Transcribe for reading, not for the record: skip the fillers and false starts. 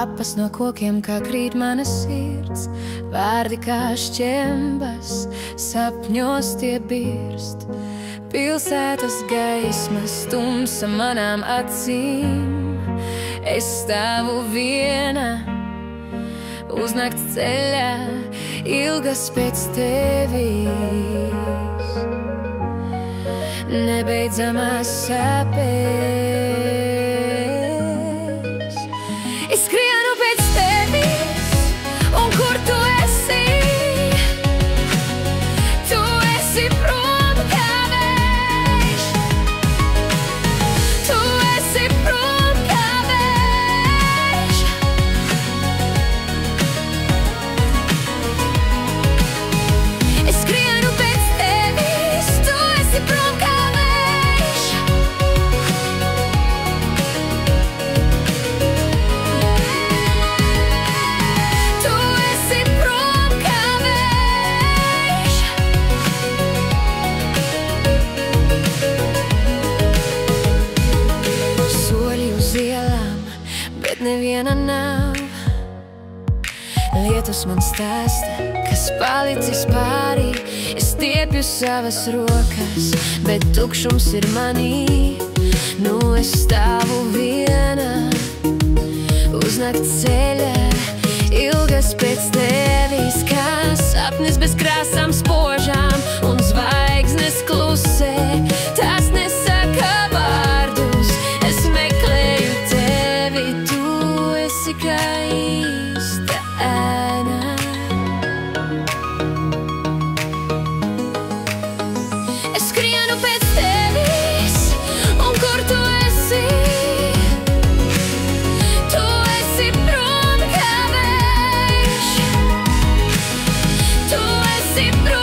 Lapas no kokiem, kā krīt mana sirds, vārdi kā šķembas, sapņos tie birst. Pilsētas gaismas, tumsa manām acīm, es stāvu viena uz nakts ceļā, ilgas pēc tevis, nebeidzamās sāpēs. Es skrienu pēc tevis, un kur tu esi? Tu esi prom kā vējš. Tu esi prom kā vējš. Es skrienu pēc tevis, tu esi prom kā vējš. Tu esi prom kā vējš. Soļi uz ielām, bet neviena nav. Lietus man stāsta, kas palicis pārī. Es stiepju savas rokas, bet tukšums ir manī. Nu es stāvu viena uz nakts ceļa, ilgas pēc tevis, kā sapnis bez krāsām spožām, un zvaigznes klusē, tās nesaka vārdus. Es meklēju tevi, tu esi kā īsta ēna. Es skrienu pēc tevis, un kur tu esi? Tu esi prom kā vējš. Tu esi prom.